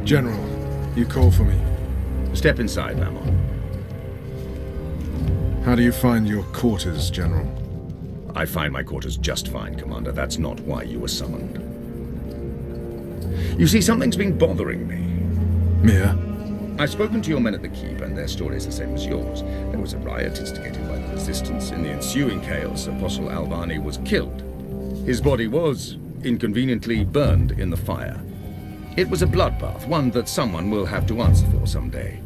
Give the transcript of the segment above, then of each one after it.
General, you call for me. Step inside, Vamon. How do you find your quarters, General? I find my quarters just fine, Commander. That's not why you were summoned. You see, something's been bothering me. Mira? I've spoken to your men at the Keep, and their story is the same as yours. There was a riot instigated by the Resistance. In the ensuing chaos, Apostle Alvani was killed. His body was inconveniently burned in the fire. It was a bloodbath, one that someone will have to answer for someday.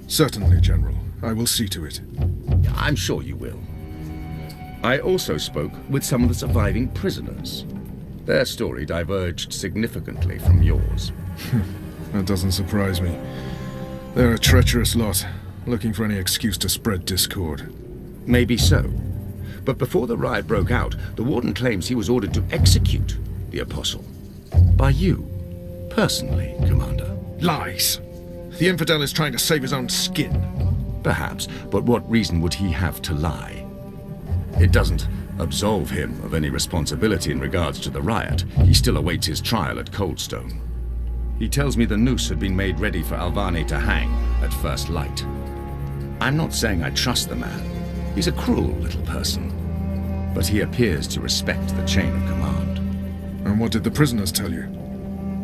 Certainly, General. I will see to it. I'm sure you will. I also spoke with some of the surviving prisoners. Their story diverged significantly from yours. That doesn't surprise me. They're a treacherous lot, looking for any excuse to spread discord. Maybe so. But before the riot broke out, the Warden claims he was ordered to execute the Apostle. By you, personally, Commander. Lies! The infidel is trying to save his own skin. Perhaps, but what reason would he have to lie? It doesn't absolve him of any responsibility in regards to the riot. He still awaits his trial at Coldstone. He tells me the noose had been made ready for Alvani to hang at first light. I'm not saying I trust the man. He's a cruel little person. But he appears to respect the chain of command. And what did the prisoners tell you?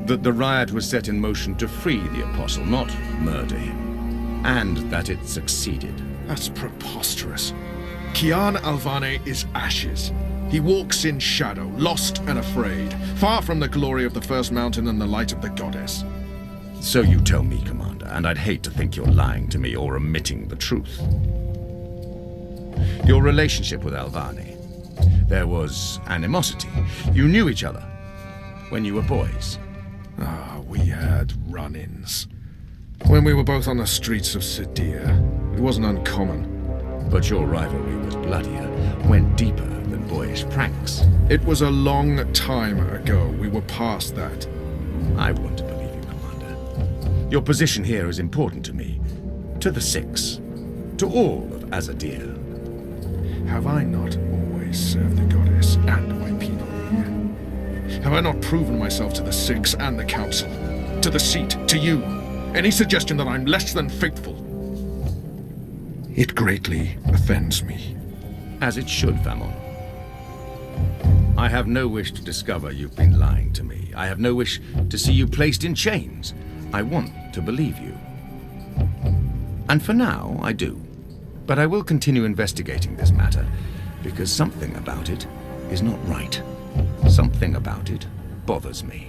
That the riot was set in motion to free the Apostle, not murder him. And that it succeeded. That's preposterous. Kian Alvane is ashes. He walks in shadow, lost and afraid, far from the glory of the First Mountain and the light of the Goddess. So you tell me, Commander, and I'd hate to think you're lying to me or omitting the truth. Your relationship with Alvani. There was animosity. You knew each other when you were boys. We had run-ins. When we were both on the streets of Sidir, it wasn't uncommon. But your rivalry was bloodier, went deeper than boyish pranks. It was a long time ago. We were past that. I want to believe you, Commander. Your position here is important to me, to the Six, to all of Azadir. Have I not always served the Goddess and my people here? Have I not proven myself to the Six and the Council? To the Seat, to you? Any suggestion that I'm less than faithful? It greatly offends me. As it should, Vamon. I have no wish to discover you've been lying to me. I have no wish to see you placed in chains. I want to believe you. And for now, I do. But I will continue investigating this matter, because something about it is not right. Something about it bothers me.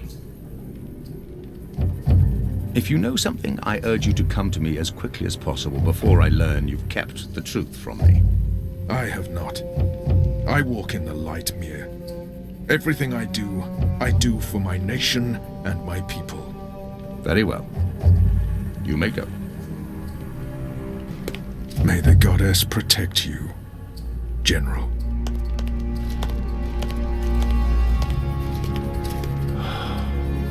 If you know something, I urge you to come to me as quickly as possible before I learn you've kept the truth from me. I have not. I walk in the light, Mir. Everything I do for my nation and my people. Very well. You may go. May the Goddess protect you, General.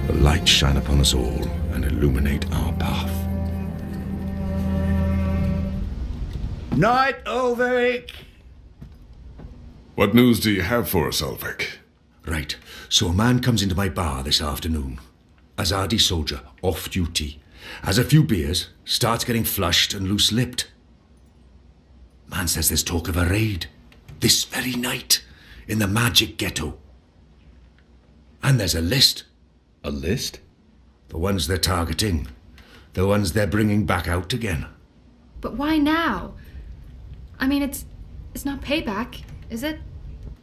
The light shine upon us all and illuminate our path. Night, Ulvic! What news do you have for us, Ulvic? Right, so a man comes into my bar this afternoon. Azadi soldier, off duty. Has a few beers, starts getting flushed and loose-lipped. Man says there's talk of a raid. This very night, in the Magic Ghetto. And there's a list. A list? The ones they're targeting. The ones they're bringing back out again. But why now? I mean, it's not payback, is it?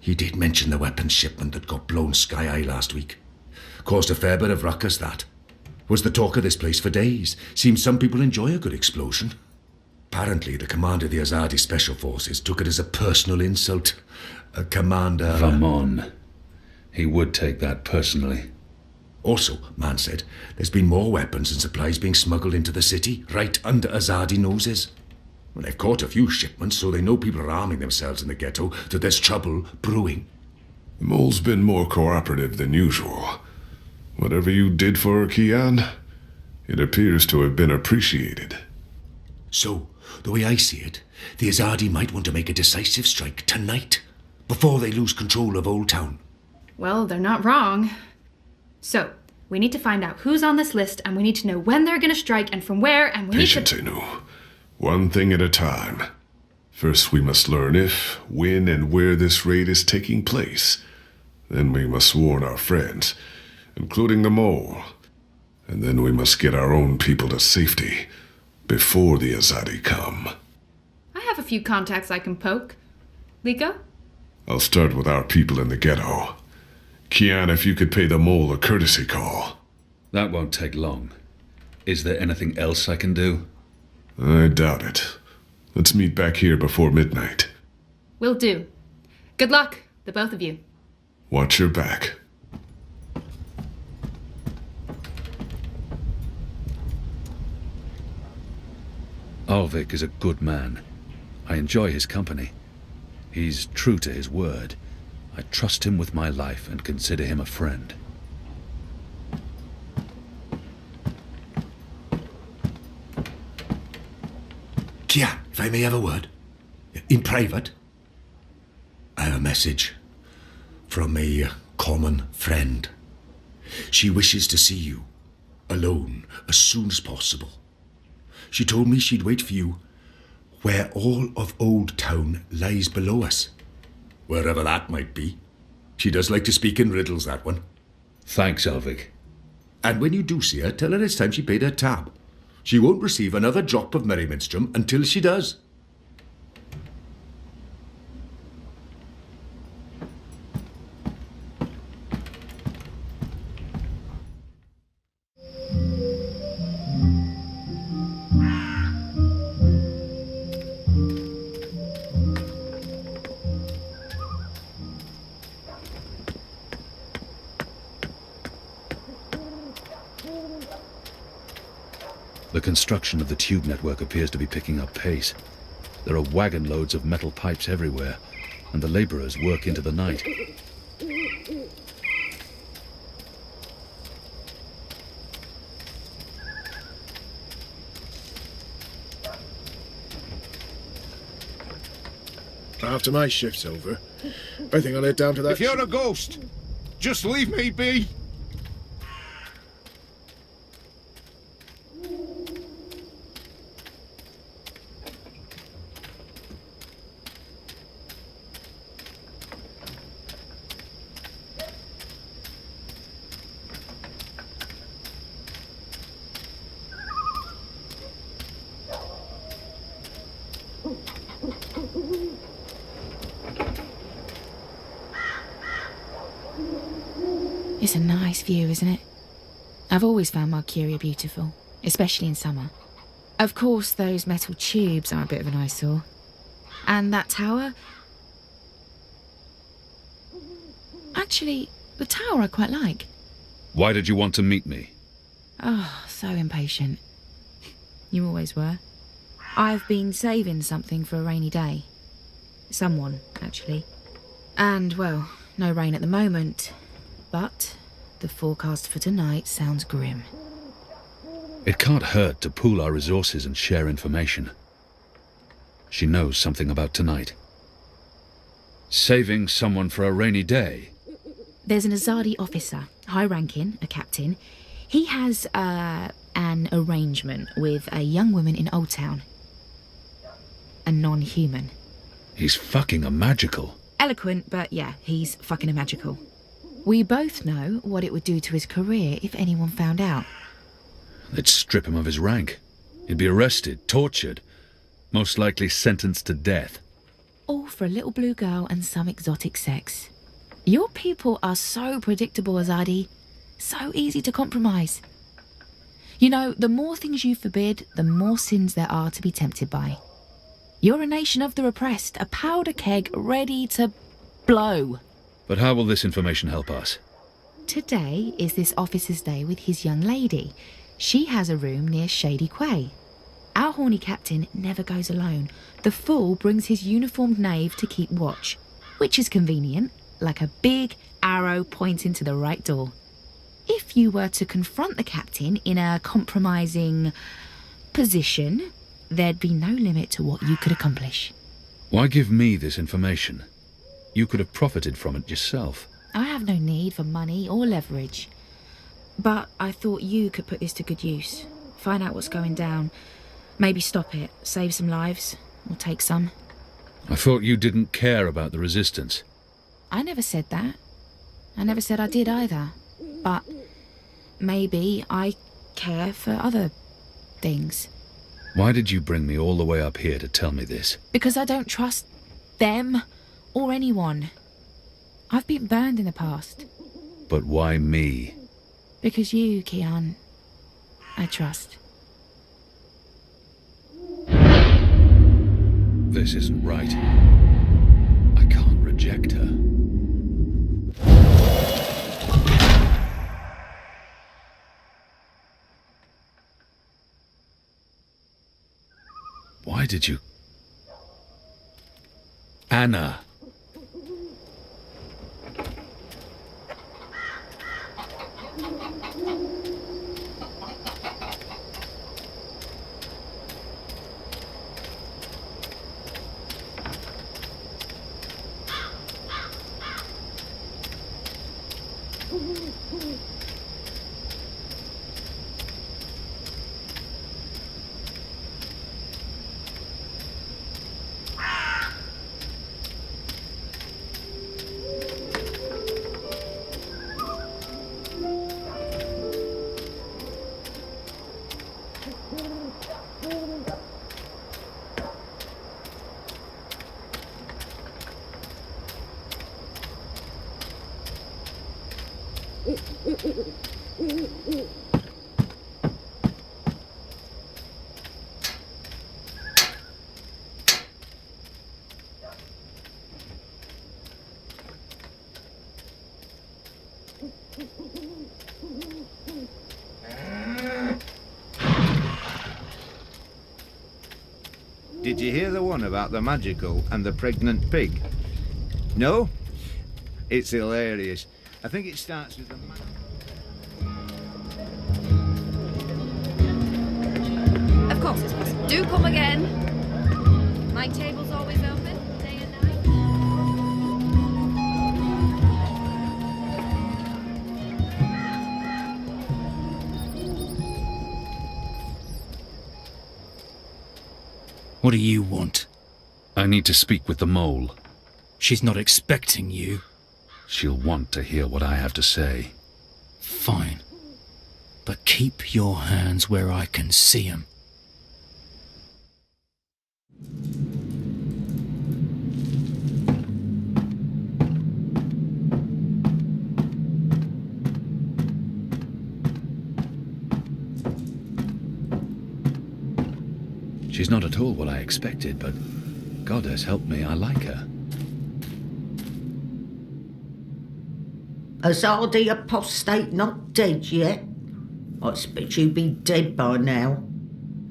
He did mention the weapons shipment that got blown sky-high last week. Caused a fair bit of ruckus, that. Was the talk of this place for days. Seems some people enjoy a good explosion. Apparently, the commander of the Azadi Special Forces took it as a personal insult. Commander... Vamon. He would take that personally. Also, man said, there's been more weapons and supplies being smuggled into the city, right under Azadi noses. Well, they've caught a few shipments, so they know people are arming themselves in the ghetto, that there's trouble brewing. The mole's been more cooperative than usual. Whatever you did for Kian, it appears to have been appreciated. So, the way I see it, the Azadi might want to make a decisive strike tonight, before they lose control of Old Town. Well, they're not wrong. So, We need to find out who's on this list, and we need to know when they're going to strike and from where, and we Patience, need to... Enu. One thing at a time. First, we must learn if, when, and where this raid is taking place. Then we must warn our friends, including the mole. And then we must get our own people to safety before the Azadi come. I have a few contacts I can poke. Likho? I'll start with our people in the ghetto. Kian, if you could pay the mole a courtesy call. That won't take long. Is there anything else I can do? I doubt it. Let's meet back here before midnight. Will do. Good luck, the both of you. Watch your back. Ulvic is a good man. I enjoy his company. He's true to his word. I trust him with my life and consider him a friend. Kian, if I may have a word. In private. I have a message from a common friend. She wishes to see you, alone, as soon as possible. She told me she'd wait for you where all of Old Town lies below us. Wherever that might be. She does like to speak in riddles, that one. Thanks, Ulvic. And when you do see her, tell her it's time she paid her tab. She won't receive another drop of merryminstrum until she does. The construction of the tube network appears to be picking up pace. There are wagon loads of metal pipes everywhere, and the laborers work into the night. After my shift's over, I think I'll head down to that... If you're a ghost, just leave me be. It's a nice view, isn't it? I've always found Marcuria beautiful, especially in summer. Of course, those metal tubes are a bit of an eyesore. And that tower... Actually, the tower I quite like. Why did you want to meet me? Oh, so impatient. You always were. I've been saving something for a rainy day. Someone, actually. And, well, no rain at the moment. But the forecast for tonight sounds grim. It can't hurt to pool our resources and share information. She knows something about tonight. Saving someone for a rainy day. There's an Azadi officer, high-ranking, a captain. He has, an arrangement with a young woman in Old Town. A non-human. He's fucking a magical. Eloquent, but yeah, he's fucking a magical. We both know what it would do to his career if anyone found out. They'd strip him of his rank. He'd be arrested, tortured, most likely sentenced to death. All for a little blue girl and some exotic sex. Your people are so predictable, Azadi. So easy to compromise. You know, the more things you forbid, the more sins there are to be tempted by. You're a nation of the repressed, a powder keg ready to blow. But how will this information help us? Today is this officer's day with his young lady. She has a room near Shady Quay. Our horny captain never goes alone. The fool brings his uniformed knave to keep watch, which is convenient, like a big arrow pointing to the right door. If you were to confront the captain in a compromising position, there'd be no limit to what you could accomplish. Why give me this information? You could have profited from it yourself. I have no need for money or leverage. But I thought you could put this to good use. Find out what's going down. Maybe stop it, save some lives, or take some. I thought you didn't care about the resistance. I never said that. I never said I did either. But maybe I care for other things. Why did you bring me all the way up here to tell me this? Because I don't trust them or anyone. I've been burned in the past. But why me? Because you, Kian, I trust. This isn't right. I can't reject her. Why did you... Anna. Did you hear the one about the magical and the pregnant pig? No? It's hilarious. I think it starts with the... Of course it's possible. Do come again. My table's always open, day and night. What do you want? I need to speak with the mole. She's not expecting you. She'll want to hear what I have to say. Fine. But keep your hands where I can see 'em. She's not at all what I expected, but God has helped me, I like her. Azadi Apostate not dead yet? I expect you'd be dead by now.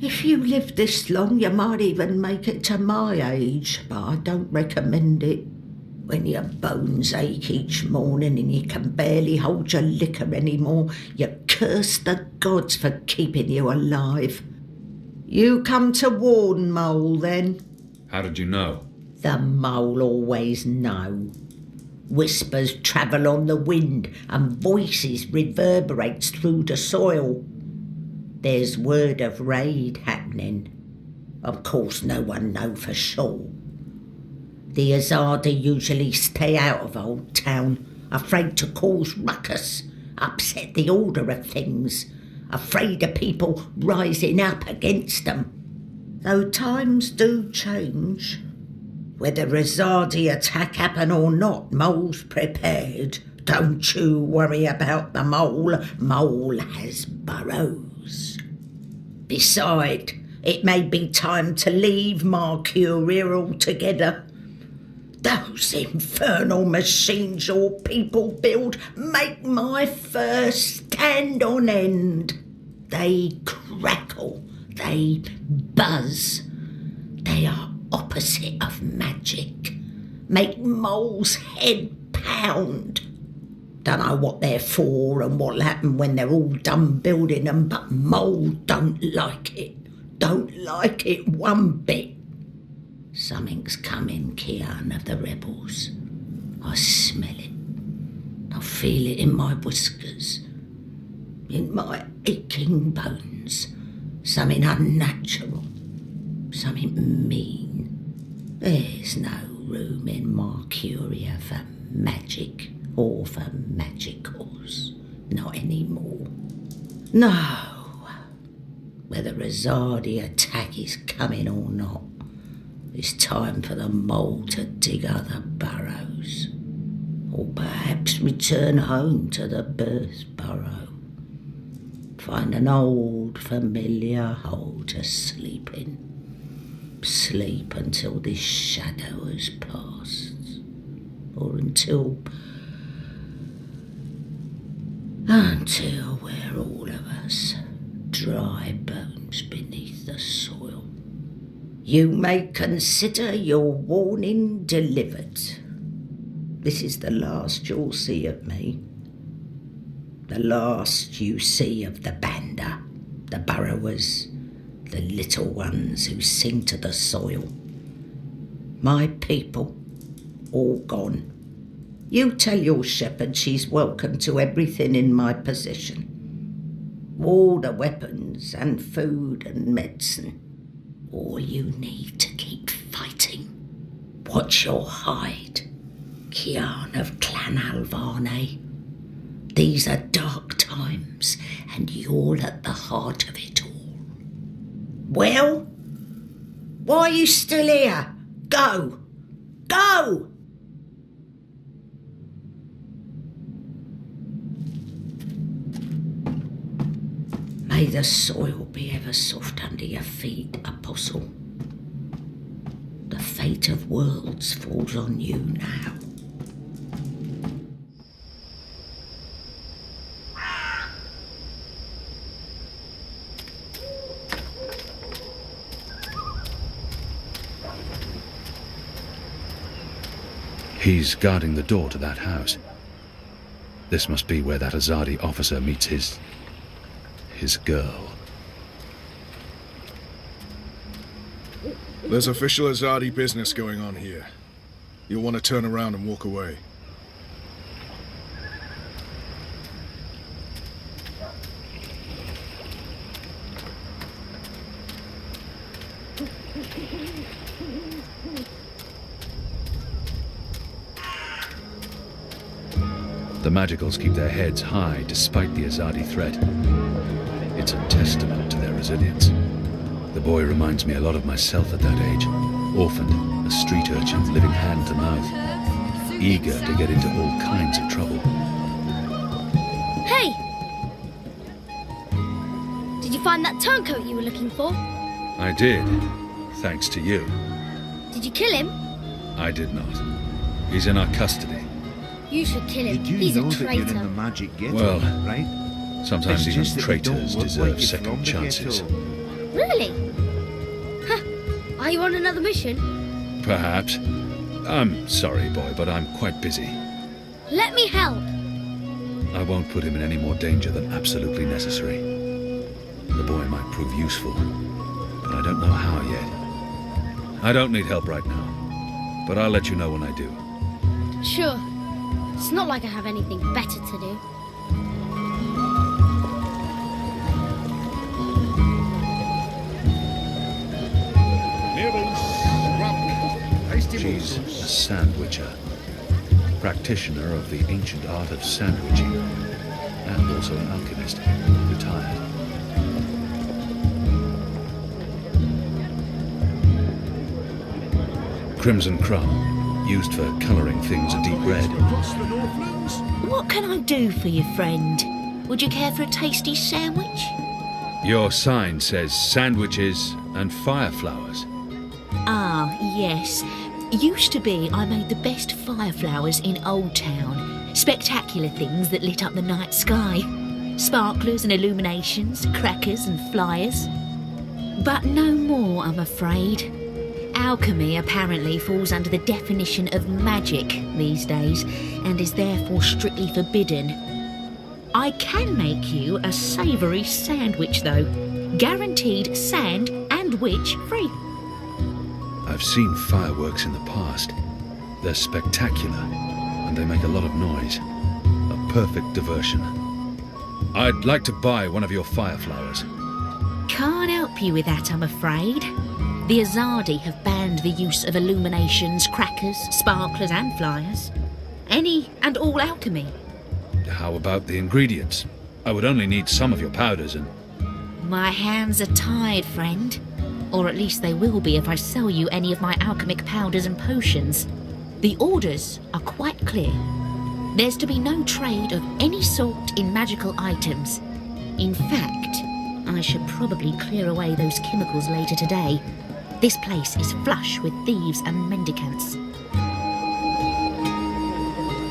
If you live this long, you might even make it to my age, but I don't recommend it. When your bones ache each morning and you can barely hold your liquor anymore, you curse the gods for keeping you alive. You come to warn Mole, then? How did you know? The Mole always know. Whispers travel on the wind and voices reverberates through the soil. There's word of raid happening. Of course no one know for sure. The Azadi usually stay out of Old Town, afraid to cause ruckus, upset the order of things, afraid of people rising up against them. Though times do change. Whether Azadi attack happen or not, Mole's prepared. Don't you worry about the Mole. Mole has burrows. Beside, it may be time to leave Marcuria altogether. Those infernal machines your people build make my fur stand on end. They crackle, they buzz. They are opposite of magic. Make Mole's head pound. Don't know what they're for and what'll happen when they're all done building them, but Mole don't like it. Don't like it one bit. Something's coming, Kian, of the rebels. I smell it. I feel it in my whiskers. in my aching bones. Something unnatural. Something mean. There's no room in Mercuria for magic or for magicals. Not anymore. No. Whether Azadi attack is coming or not, it's time for the mole to dig other burrows. Or perhaps return home to the birth burrow. Find an old familiar hole to sleep in. Sleep until this shadow has passed. Or until we're all of us dry bones beneath the soil. You may consider your warning delivered. This is the last you'll see of me. The last you see of the Banda, the burrowers, the little ones who sing to the soil. My people, all gone. You tell your shepherd she's welcome to everything in my possession. All the weapons and food and medicine. All you need to keep fighting. Watch your hide, Kian of Clan Alvarne. These are dark times, and you're at the heart of it all. Well, why are you still here? Go! Go! May the soil be ever soft under your feet, Apostle. The fate of worlds falls on you now. He's guarding the door to that house. This must be where that Azadi officer meets his girl. There's official Azadi business going on here. You'll want to turn around and walk away. The Magicals keep their heads high despite the Azadi threat. It's a testament to their resilience. The boy reminds me a lot of myself at that age. Orphaned, a street urchin living hand to mouth. Eager to get into all kinds of trouble. Hey! Did you find that turncoat you were looking for? I did, thanks to you. Did you kill him? I did not. He's in our custody. You should kill him. Did you He's know a that you're in traitor. the Magic Ghetto, Well, right? Sometimes It's even just that you don't traitors look deserve like you're second from the chances. ghetto. Really? Huh. Are you on another mission? Perhaps. I'm sorry, boy, but I'm quite busy. Let me help. I won't put him in any more danger than absolutely necessary. The boy might prove useful, but I don't know how yet. I don't need help right now, but I'll let you know when I do. Sure. It's not like I have anything better to do. She's a sandwicher, practitioner of the ancient art of sandwiching, and also an alchemist, retired. Crimson crumb, used for colouring things a deep red. What can I do for you, friend? Would you care for a tasty sandwich? Your sign says sandwiches and fireflowers. Ah, yes. Used to be I made the best fireflowers in Old Town. Spectacular things that lit up the night sky. Sparklers and illuminations, crackers and flyers. But no more, I'm afraid. Alchemy apparently falls under the definition of magic these days and is therefore strictly forbidden. I can make you a savoury sandwich though. Guaranteed sand and witch free. I've seen fireworks in the past. They're spectacular and they make a lot of noise. A perfect diversion. I'd like to buy one of your Fireflowers. Can't help you with that, I'm afraid. The Azadi have banned the use of illuminations, crackers, sparklers and flyers. Any and all alchemy. How about the ingredients? I would only need some of your powders and... My hands are tied, friend. Or at least they will be if I sell you any of my alchemic powders and potions. The orders are quite clear. There's to be no trade of any sort in magical items. In fact, I should probably clear away those chemicals later today. This place is flush with thieves and mendicants.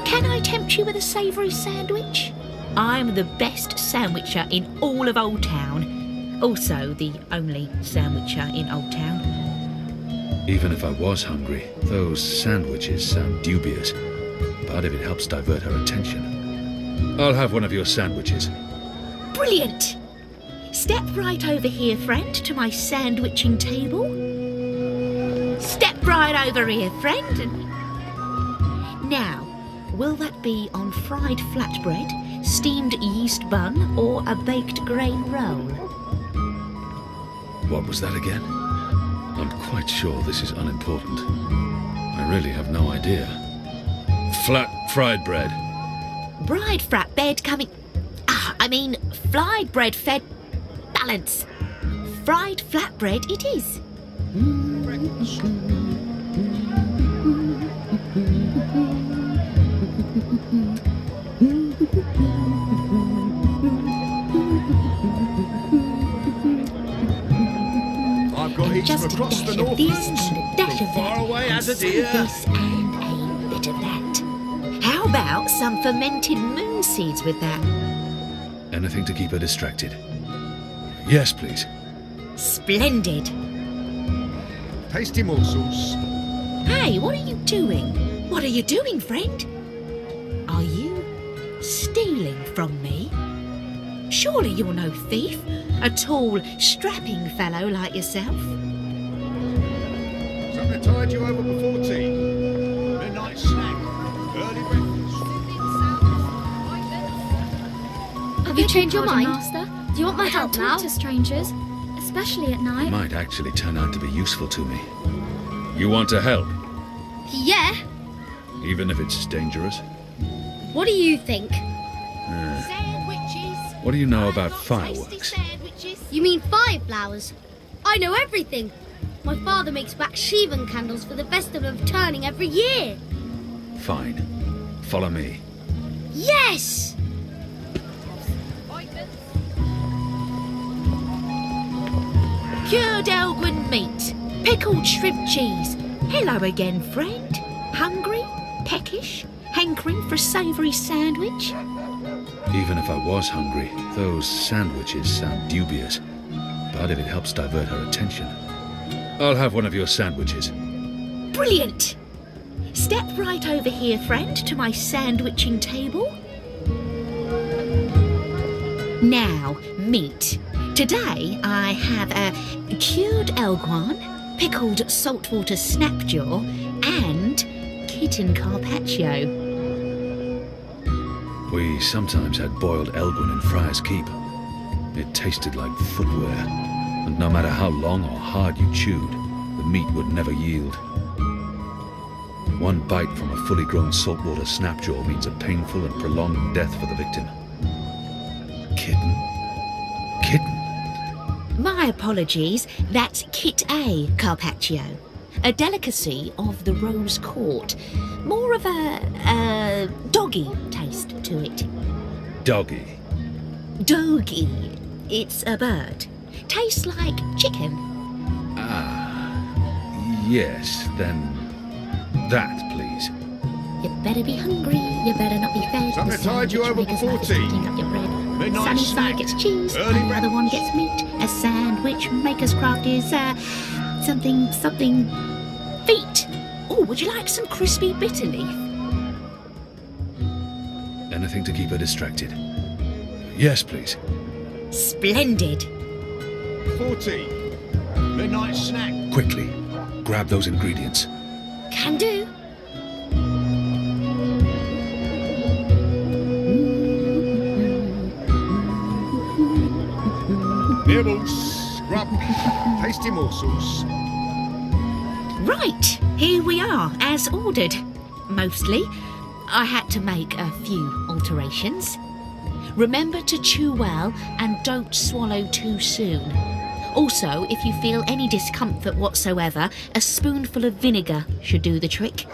Can I tempt you with a savoury sandwich? I'm the best sandwicher in all of Old Town. Also the only sandwicher in Old Town. Even if I was hungry, those sandwiches sound dubious. But if it helps divert her attention, I'll have one of your sandwiches. Brilliant! Step right over here, friend, to my sandwiching table. Step right over here, friend. Now, will that be on fried flatbread, steamed yeast bun, or a baked grain roll? What was that again? I'm quite sure this is unimportant. I really have no idea. Flat fried bread. Fried flatbread coming... fried bread fed... Balance. Fried flatbread it is. I've got each Just from across a the dash of Northlands. this and a dash of that. Far away and as a some deer. of this and a bit of that. How about some fermented moon seeds with that? Anything to keep her distracted. Yes, please. Splendid. Tasty morsels. Hey, what are you doing? What are you doing, friend? Are you stealing from me? Surely you're no thief. A tall, strapping fellow like yourself. Something tide you over before tea. Midnight snack. Early breakfast. Have you changed your mind? Master? Do you want my I help don't now? talk to strangers, especially at night. Might actually turn out to be useful to me. You want to help, Yeah. even if it's dangerous? What do you think? Sandwiches. What do you know about fireworks? You mean Fireflowers? I know everything. My father makes Bakshivan candles for the Festival of Turning every year. Fine. Follow me. Yes! Cured Elgin meat, pickled shrimp cheese. Hello again, friend. Hungry? Peckish? Hankering for a savoury sandwich? Even if I was hungry, those sandwiches sound dubious. But if it helps divert her attention, I'll have one of your sandwiches. Brilliant! Step right over here, friend, to my sandwiching table. Now, meat. Today I have a cured elguan, pickled saltwater snapjaw, and kitten carpaccio. We sometimes had boiled elguin in Friar's Keep. It tasted like footwear, and no matter how long or hard you chewed, the meat would never yield. One bite from a fully grown saltwater snapjaw means a painful and prolonged death for the victim. Kitten? Kitten? My apologies, that's Kit A carpaccio, a delicacy of the Rose Court. More of a doggy taste to it. Doggy. Doggy. It's a bird. Tastes like chicken. Yes, then that, please. You better be hungry, you better not be fed. Something The tide you sandwich over makers before like tea. splitting up your bread. Midnight Sunny snack. side gets cheese, Early and the other one gets meat. A sandwich maker's craft is, something feet. Oh, would you like some crispy bitter leaf? Anything to keep her distracted. Yes, please. Splendid. Before tea. Midnight snack. Quickly, grab those ingredients. Can do. Nibbles, grub, tasty morsels. Right, here we are, as ordered. Mostly. I had to make a few alterations. Remember to chew well and don't swallow too soon. Also, if you feel any discomfort whatsoever, a spoonful of vinegar should do the trick.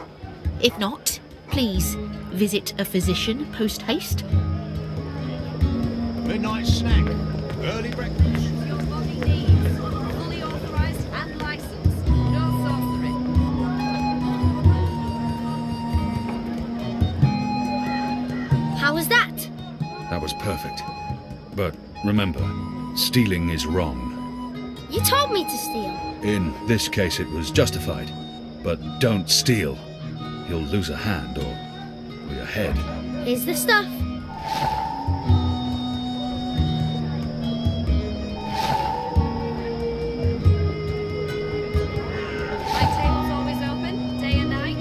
If not, please visit a physician post-haste. Midnight snack, early breakfast. Your body needs fully authorized and licensed. No sorcery. How was that? That was perfect. But remember, stealing is wrong. You told me to steal. In this case, it was justified. But don't steal. You'll lose a hand or your head. Here's the stuff. My table's always open, day and night.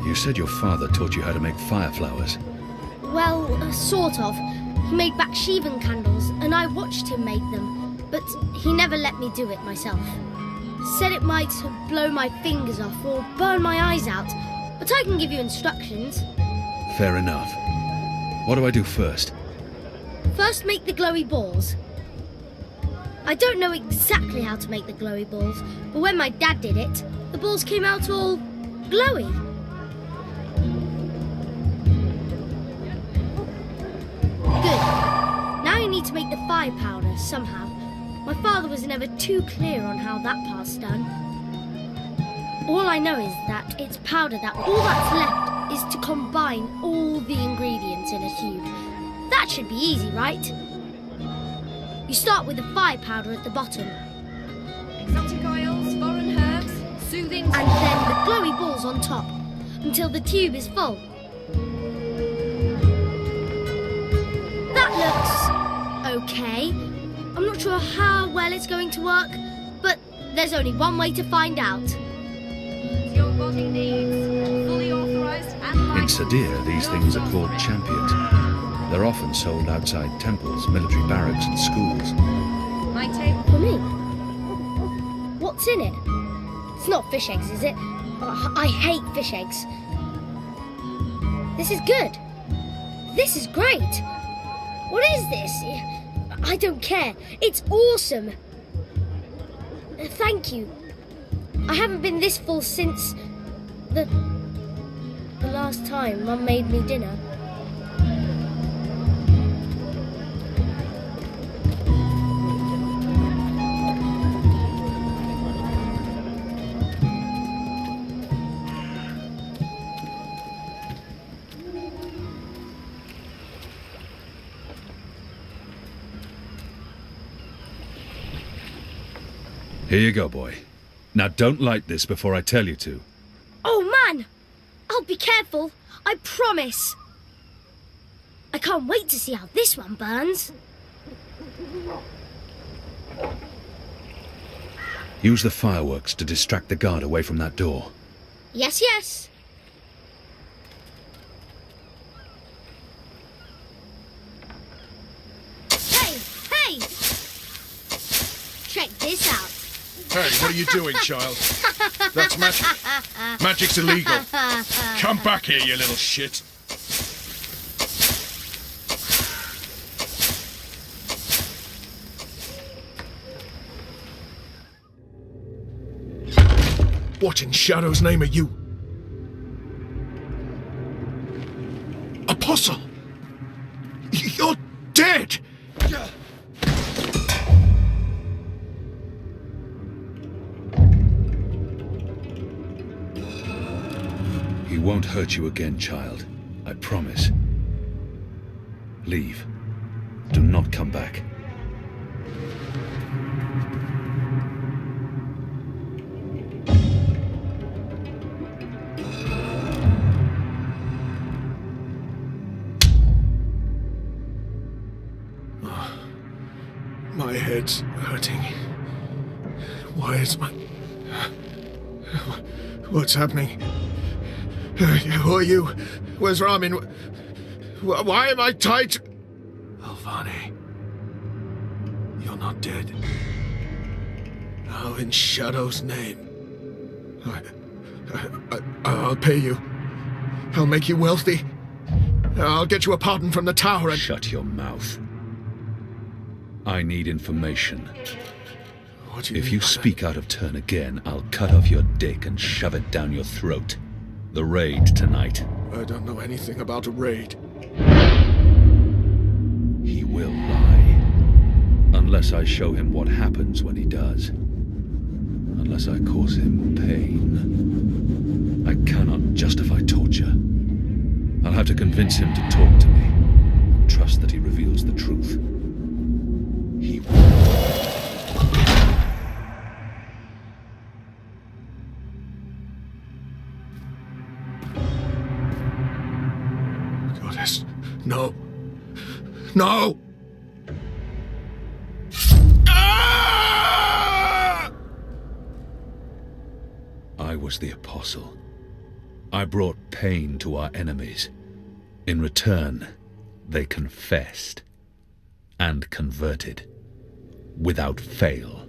You said your father taught you how to make fireflowers. Well, sort of. He made Bakshivan candles, and I watched him make them, but he never let me do it myself. Said it might blow my fingers off or burn my eyes out, but I can give you instructions. Fair enough. What do I do first? First, make the glowy balls. I don't know exactly how to make the glowy balls, but when my dad did it, the balls came out all glowy. Good. Now you need to make the fire powder somehow. My father was never too clear on how that part's done. All I know is that it's powder that all that's left is to combine all the ingredients in a tube. That should be easy, right? You start with the fire powder at the bottom. Exotic oils, foreign herbs, soothing... And then the glowy balls on top, until the tube is full. That looks okay. I'm not sure how well it's going to work, but there's only one way to find out. Your body needs fully authorized and In licensed. Sadir, these things are called champions. They're often sold outside temples, military barracks and schools. My table... For me? What's in it? It's not fish eggs, is it? Oh, I hate fish eggs. This is good. This is great. What is this? I don't care. It's awesome. Thank you. I haven't been this full since the last time Mum made me dinner. Here you go, boy. Now don't light this before I tell you to. Oh, man! I'll be careful. I promise. I can't wait to see how this one burns. Use the fireworks to distract the guard away from that door. Yes, yes. Hey, hey! Check this out. Hey, what are you doing, child? That's magic. Magic's illegal. Come back here, you little shit. What in Shadow's name are you? Apostle! You're dead! He won't hurt you again, child. I promise. Leave. Do not come back. My head's hurting. Why is my... What's happening? Who are you? Where's Ramin? Why am I tight? Alvani, you're not dead. How in Shadow's name? I'll pay you. I'll make you wealthy. I'll get you a pardon from the tower and... Shut your mouth. I need information. What do you If mean you by speak out of turn again, I'll cut off your dick and shove it down your throat. The raid tonight. I don't know anything about a raid. He will lie. Unless I show him what happens when he does. Unless I cause him pain. I cannot justify torture. I'll have to convince him to talk to me. And trust that he reveals the truth. He will. Goddess, no. No! I was the apostle. I brought pain to our enemies. In return, they confessed and converted without fail.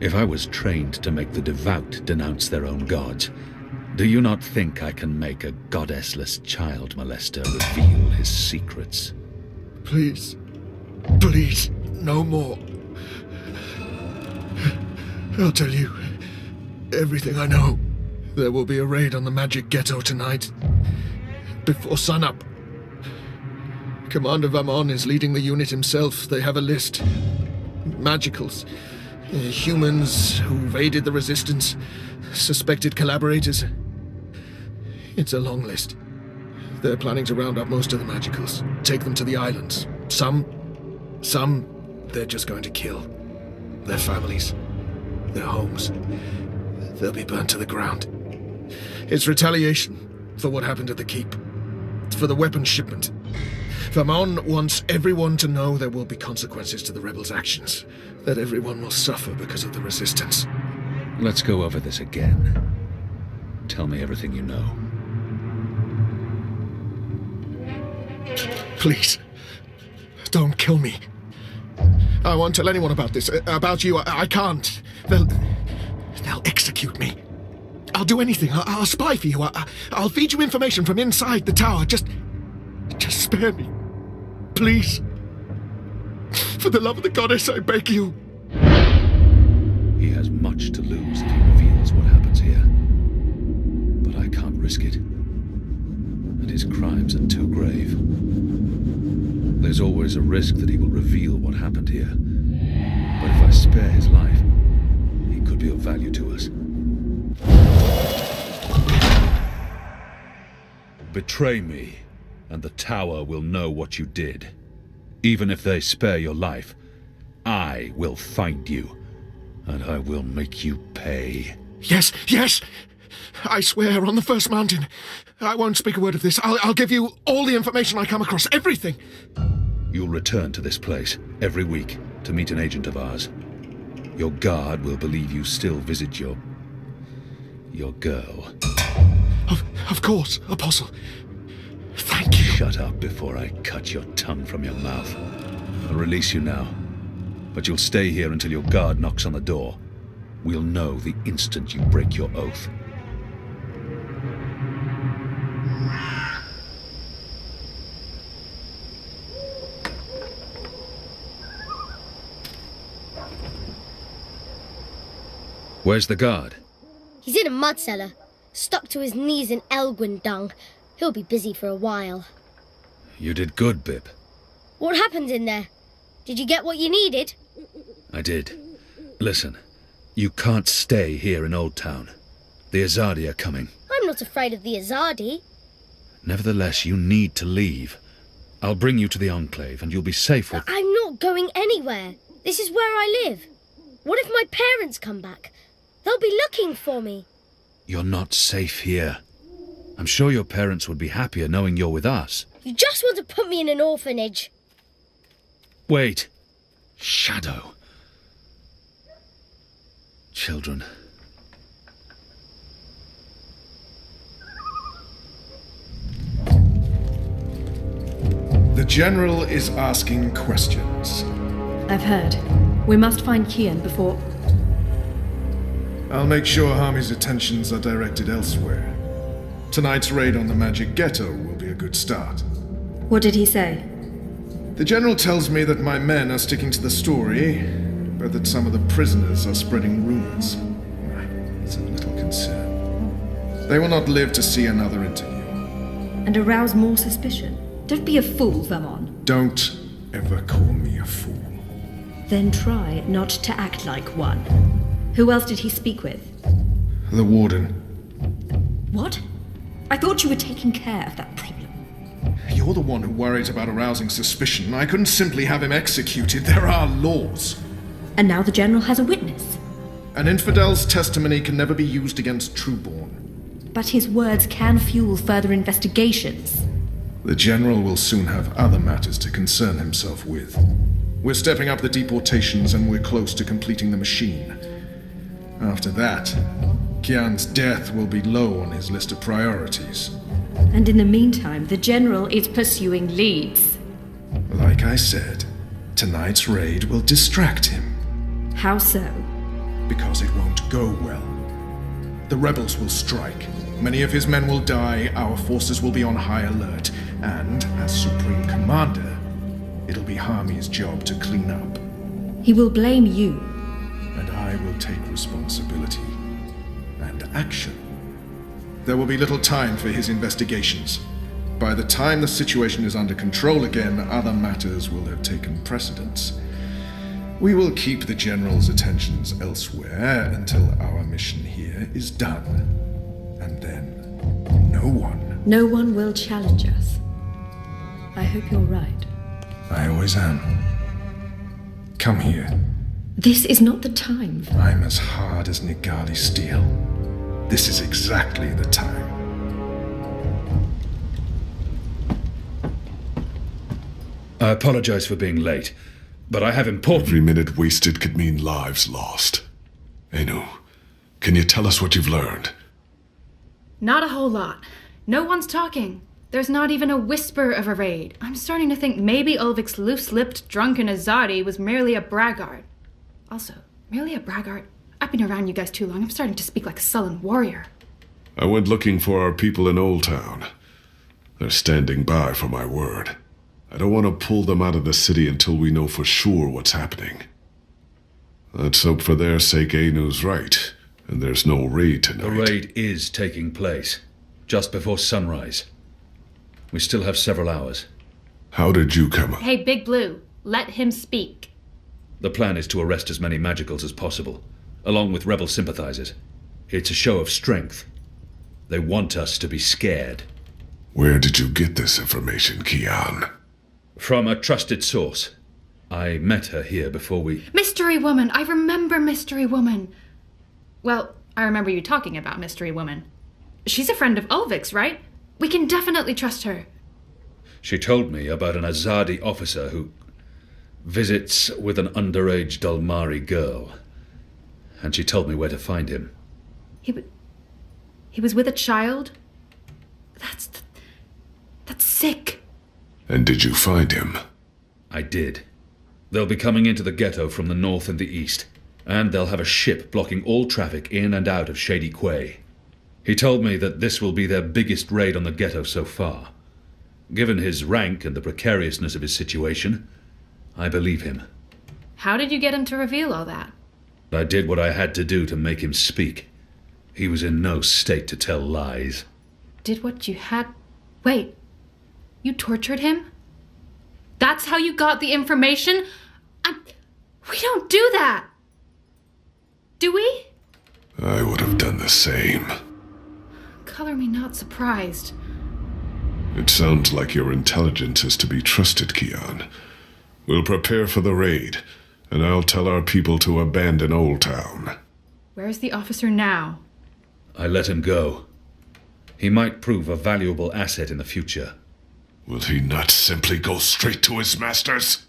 If I was trained to make the devout denounce their own gods, do you not think I can make a goddessless child molester reveal his secrets? Please. Please, no more. I'll tell you everything I know. There will be a raid on the Magic Ghetto tonight, before sunup. Commander Vamon is leading the unit himself. They have a list. Magicals. Humans who've aided the resistance. Suspected collaborators. It's a long list. They're planning to round up most of the Magicals. Take them to the islands. Some, they're just going to kill. Their families. Their homes. They'll be burnt to the ground. It's retaliation for what happened at the keep. It's for the weapons shipment. Vamon wants everyone to know there will be consequences to the rebels' actions. That everyone will suffer because of the resistance. Let's go over this again. Tell me everything you know. Please, don't kill me. I won't tell anyone about this. About you, I can't. They'll execute me. I'll do anything. I'll spy for you. I'll feed you information from inside the tower. Just spare me. Please. For the love of the goddess, I beg you. He has much to lose if he reveals what happens here. But I can't risk it. And his crimes are too grave. There's always a risk that he will reveal what happened here. But if I spare his life, he could be of value to us. Betray me, and the tower will know what you did. Even if they spare your life, I will find you, and I will make you pay. Yes, yes! I swear on the first mountain. I won't speak a word of this. I'll give you all the information I come across, everything. You'll return to this place every week to meet an agent of ours. Your guard will believe you still visit your girl. Of course, Apostle. Thank you. Shut up before I cut your tongue from your mouth. I'll release you now, but you'll stay here until your guard knocks on the door. We'll know the instant you break your oath. Where's the guard? He's in a mud cellar, stuck to his knees in Elgwyn dung. He'll be busy for a while. You did good, Bib. What happened in there? Did you get what you needed? I did. Listen, you can't stay here in Old Town. The Azadi are coming. I'm not afraid of the Azadi. Nevertheless, you need to leave. I'll bring you to the Enclave, and you'll be safe with... I'm not going anywhere. This is where I live. What if my parents come back? They'll be looking for me. You're not safe here. I'm sure your parents would be happier knowing you're with us. You just want to put me in an orphanage. Wait. Shadow. Children, General is asking questions. I've heard. We must find Kian before... I'll make sure Harmy's attentions are directed elsewhere. Tonight's raid on the Magic Ghetto will be a good start. What did he say? The General tells me that my men are sticking to the story, but that some of the prisoners are spreading rumors. It's a little concern. They will not live to see another interview. And arouse more suspicion. Don't be a fool, Vamon. Don't ever call me a fool. Then try not to act like one. Who else did he speak with? The Warden. What? I thought you were taking care of that problem. You're the one who worries about arousing suspicion. I couldn't simply have him executed. There are laws. And now the General has a witness. An infidel's testimony can never be used against Trueborn. But his words can fuel further investigations. The General will soon have other matters to concern himself with. We're stepping up the deportations and we're close to completing the machine. After that, Kian's death will be low on his list of priorities. And in the meantime, the General is pursuing leads. Like I said, tonight's raid will distract him. How so? Because it won't go well. The rebels will strike. Many of his men will die, our forces will be on high alert, and, as Supreme Commander, it'll be Harmy's job to clean up. He will blame you. And I will take responsibility and action. There will be little time for his investigations. By the time the situation is under control again, other matters will have taken precedence. We will keep the General's attentions elsewhere until our mission here is done. And then, no one will challenge us. I hope you're right. I always am. Come here. This is not the time. I'm as hard as Nigali steel. This is exactly the time. I apologize for being late, but I have important... Every minute wasted could mean lives lost. Enu, can you tell us what you've learned? Not a whole lot. No one's talking. There's not even a whisper of a raid. I'm starting to think maybe Ulvic's loose-lipped, drunken Azadi was merely a braggart. Also, merely a braggart? I've been around you guys too long. I'm starting to speak like a sullen warrior. I went looking for our people in Old Town. They're standing by for my word. I don't want to pull them out of the city until we know for sure what's happening. Let's hope for their sake Enu's right, and there's no raid tonight. The raid is taking place, just before sunrise. We still have several hours. How did you come up? Hey, Big Blue, let him speak. The plan is to arrest as many magicals as possible, along with rebel sympathizers. It's a show of strength. They want us to be scared. Where did you get this information, Kian? From a trusted source. I met her here before we... Mystery Woman! I remember Mystery Woman! Well, I remember you talking about Mystery Woman. She's a friend of Ulvic's, right? We can definitely trust her. She told me about an Azadi officer who visits with an underage Dalmari girl. And she told me where to find him. He was with a child? That's sick. And did you find him? I did. They'll be coming into the ghetto from the north and the east, and they'll have a ship blocking all traffic in and out of Shady Quay. He told me that this will be their biggest raid on the ghetto so far. Given his rank and the precariousness of his situation, I believe him. How did you get him to reveal all that? I did what I had to do to make him speak. He was in no state to tell lies. Did what you had... Wait, you tortured him? That's how you got the information? We don't do that! Do we? I would have done the same. Color me not surprised. It sounds like your intelligence is to be trusted, Kian. We'll prepare for the raid, and I'll tell our people to abandon Old Town. Where's the officer now? I let him go. He might prove a valuable asset in the future. Will he not simply go straight to his masters?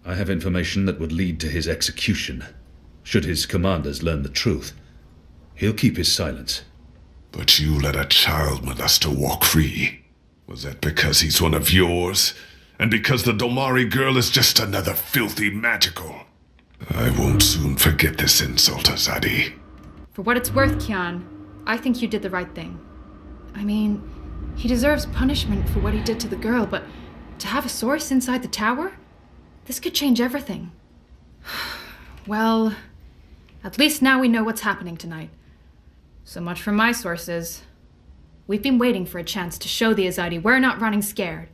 I have information that would lead to his execution. Should his commanders learn the truth, he'll keep his silence. But you let a child molester walk free. Was that because he's one of yours? And because the Domari girl is just another filthy magical. I won't soon forget this insult, Azadi. For what it's worth, Kian, I think you did the right thing. I mean, he deserves punishment for what he did to the girl, but to have a source inside the tower? This could change everything. Well, at least now we know what's happening tonight. So much for my sources. We've been waiting for a chance to show the Azadi we're not running scared.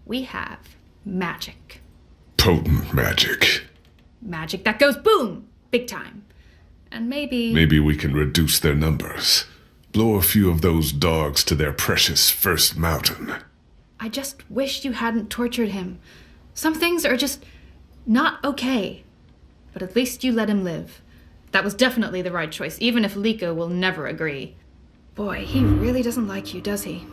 We have magic. Potent magic. Magic that goes boom! Big time. And maybe... Maybe we can reduce their numbers. Blow a few of those dogs to their precious first mountain. I just wish you hadn't tortured him. Some things are just not okay. But at least you let him live. That was definitely the right choice, even if Likho will never agree. Boy, he really doesn't like you, does he?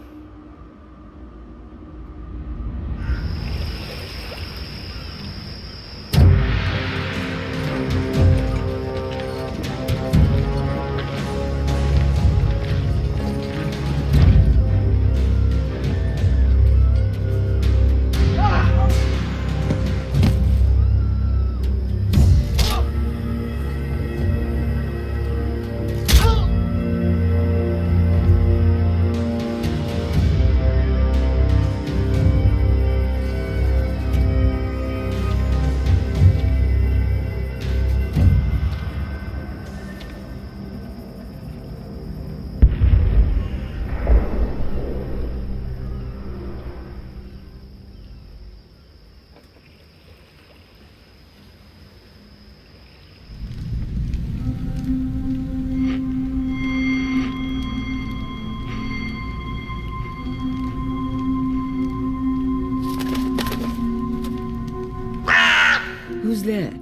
Who's there?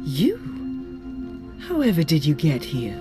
You? However did you get here?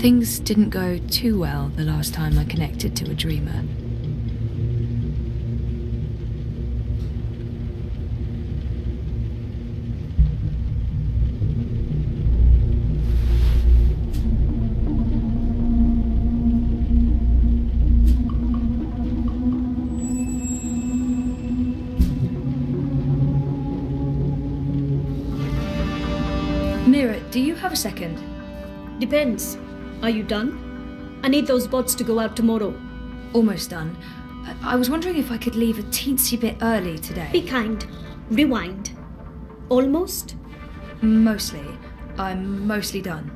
Things didn't go too well the last time I connected to a dreamer. Mira, do you have a second? Depends. Are you done? I need those bots to go out tomorrow. Almost done. I was wondering if I could leave a teensy bit early today. Be kind. Rewind. Almost? Mostly. I'm mostly done.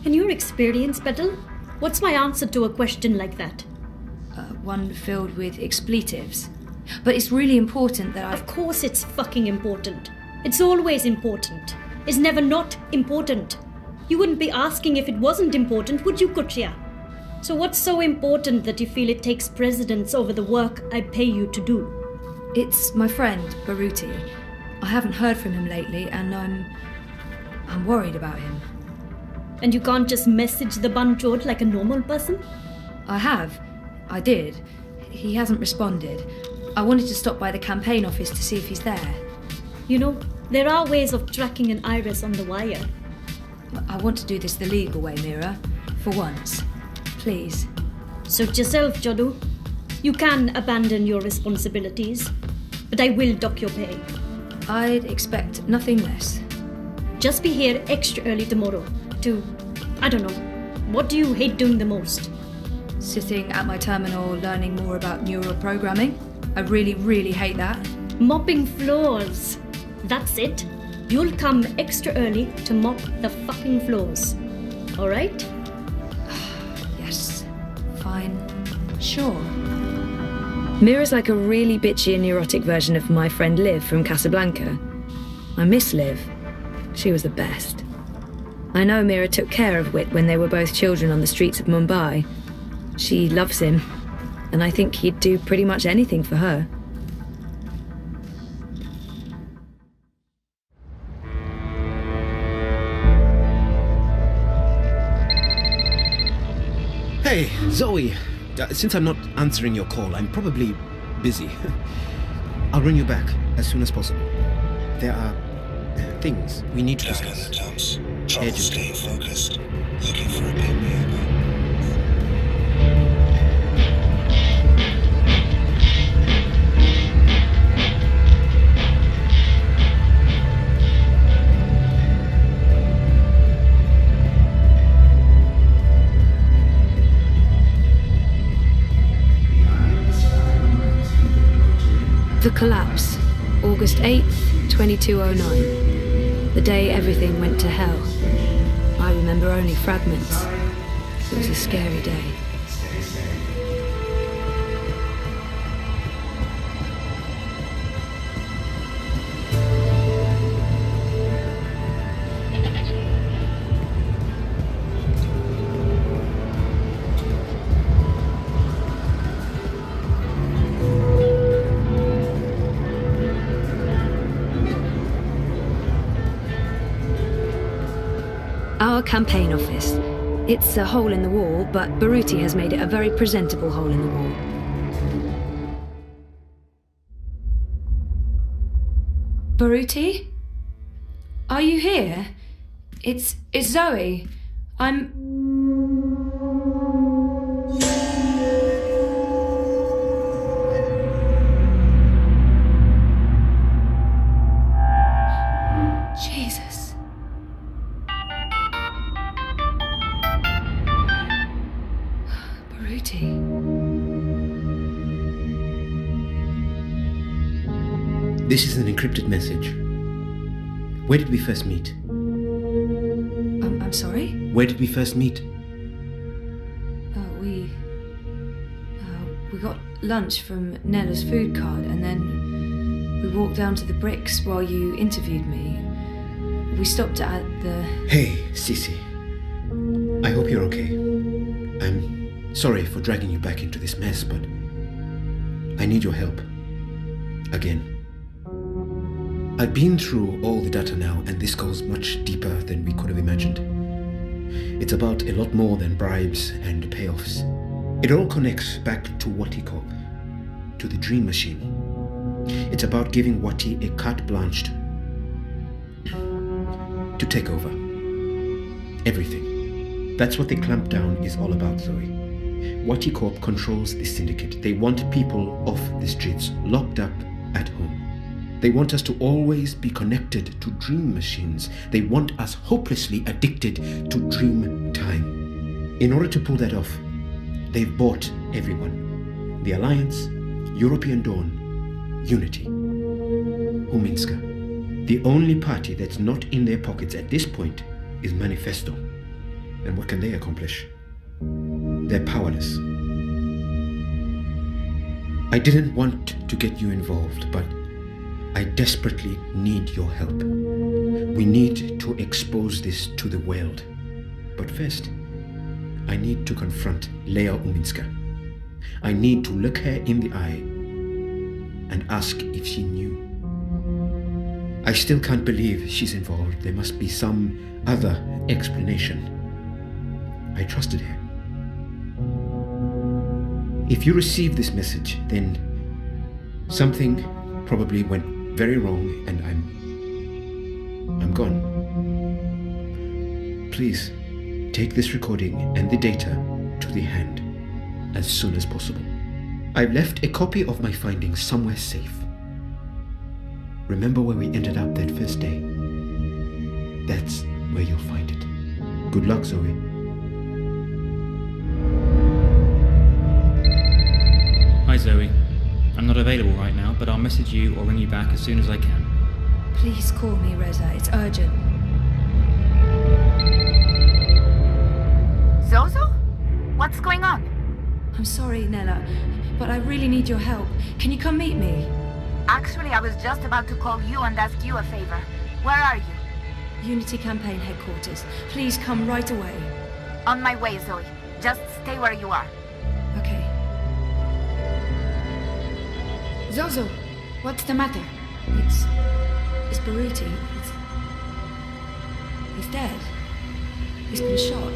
In your experience, Petal, what's my answer to a question like that? One filled with expletives. But it's really important that I... Of course it's fucking important. It's always important. It's never not important. You wouldn't be asking if it wasn't important, would you, Kuchia? So what's so important that you feel it takes precedence over the work I pay you to do? It's my friend, Baruti. I haven't heard from him lately, and I'm worried about him. And you can't just message the Banchot like a normal person? I have. I did. He hasn't responded. I wanted to stop by the campaign office to see if he's there. You know, there are ways of tracking an iris on the wire. I want to do this the legal way, Mira. For once. please. Suit yourself, Jodu. You can abandon your responsibilities, but I will dock your pay. I'd expect nothing less. Just be here extra early tomorrow to, I don't know, what do you hate doing the most? Sitting at my terminal learning more about neural programming. I really, really hate that. Mopping floors. That's it. You'll come extra early to mop the fucking floors. Alright? Yes. Fine. Sure. Mira's like a really bitchy and neurotic version of my friend Liv from Casablanca. I miss Liv. She was the best. I know Mira took care of Wit when they were both children on the streets of Mumbai. She loves him, and I think he'd do pretty much anything for her. Hey, Zoe. Since I'm not answering your call, I'm probably busy. I'll ring you back as soon as possible. There are things we need to discuss. Trouble staying focused. Looking for a pin. The collapse, August 8th, 2209. The day everything went to hell. I remember only fragments. It was a scary day. Our campaign office. It's a hole in the wall, but Baruti has made it a very presentable hole in the wall. Baruti? Are you here? It's Zoe. Jesus. Baruti. This is an encrypted message. Where did we first meet? I'm sorry? Where did we first meet? We got lunch from Nela's food cart, and then we walked down to the bricks while you interviewed me. We stopped at the... Hey, Sissy. I hope you're okay. I'm sorry for dragging you back into this mess, but I need your help. Again. I've been through all the data now, and this goes much deeper than we could have imagined. It's about a lot more than bribes and payoffs. It all connects back to Wati Corp, to the Dream Machine. It's about giving Wati a carte blanche to take over. Everything. That's what the clampdown is all about, Zoe. Wati Corp controls the syndicate. They want people off the streets, locked up at home. They want us to always be connected to dream machines. They want us hopelessly addicted to dream time. In order to pull that off, they've bought everyone. The Alliance, European Dawn, Unity, Uminska. The only party that's not in their pockets at this point is Manifesto. And what can they accomplish? They're powerless. I didn't want to get you involved, but I desperately need your help. We need to expose this to the world. But first, I need to confront Leia Uminska. I need to look her in the eye and ask if she knew. I still can't believe she's involved. There must be some other explanation. I trusted her. If you receive this message, then something probably went very wrong, and I'm gone. Please, take this recording and the data to to the hand as soon as possible. I've left a copy of my findings somewhere safe. Remember where we ended up that first day? That's where you'll find it. Good luck, Zoe. Hi, Zoe. I'm not available right now, but I'll message you or ring you back as soon as I can. Please call me, Reza. It's urgent. Zozo? What's going on? I'm sorry, Nela, but I really need your help. Can you come meet me? Actually, I was just about to call you and ask you a favor. Where are you? Unity Campaign Headquarters. Please come right away. On my way, Zoe. Just stay where you are. Okay. Zozo, what's the matter? It's Baruti. He's dead. He's been shot.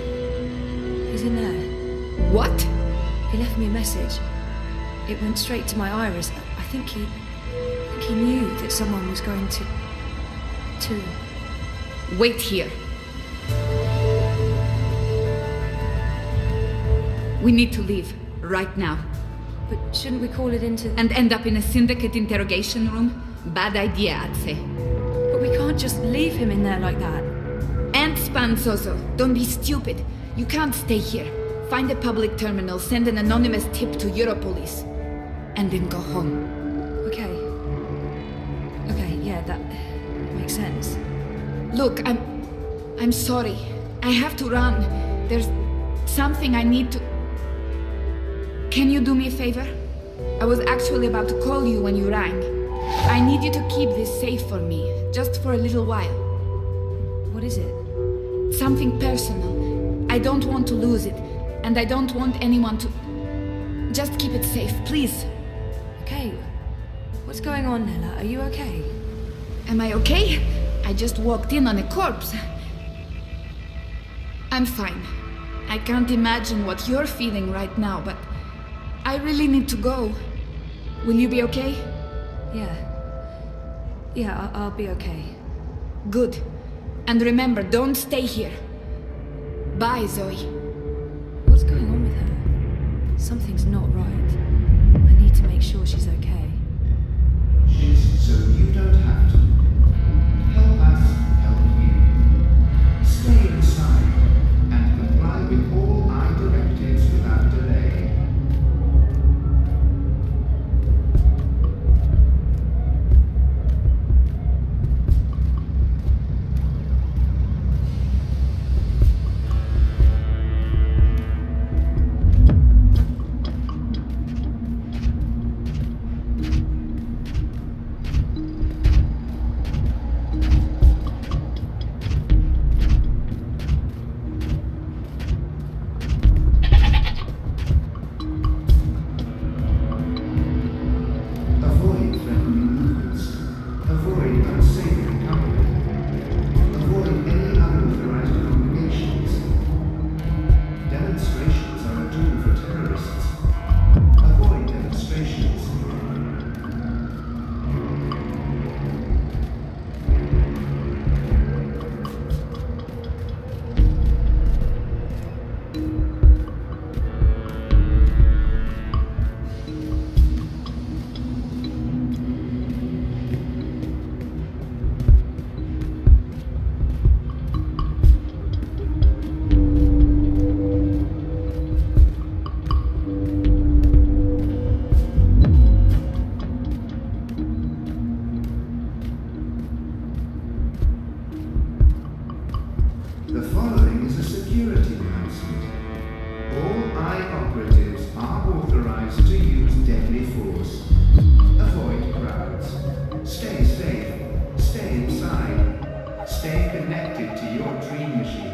He's in there. What? He left me a message. It went straight to my iris. I think he knew that someone was going to... Wait here. We need to leave, right now. But shouldn't we call it into... And end up in a syndicate interrogation room? Bad idea, I'd say. But we can't just leave him in there like that. And span, Zozo. Don't be stupid. You can't stay here. Find a public terminal, send an anonymous tip to Europolice. And then go home. Okay, yeah, that makes sense. Look, I'm sorry. I have to run. There's something I need to... Can you do me a favor? I was actually about to call you when you rang. I need you to keep this safe for me, just for a little while. What is it? Something personal. I don't want to lose it, and I don't want anyone to... Just keep it safe, please. Okay. What's going on, Nela? Are you okay? Am I okay? I just walked in on a corpse. I'm fine. I can't imagine what you're feeling right now, but I really need to go. Will you be okay? Yeah, I'll be okay. Good. And remember, don't stay here. Bye, Zoe. What's going on with her? Something's not right. I need to make sure she's okay. So you don't have to. Help us help you. Stay inside and comply with all our directives without delay. Stay inside. Stay connected to your dream machine.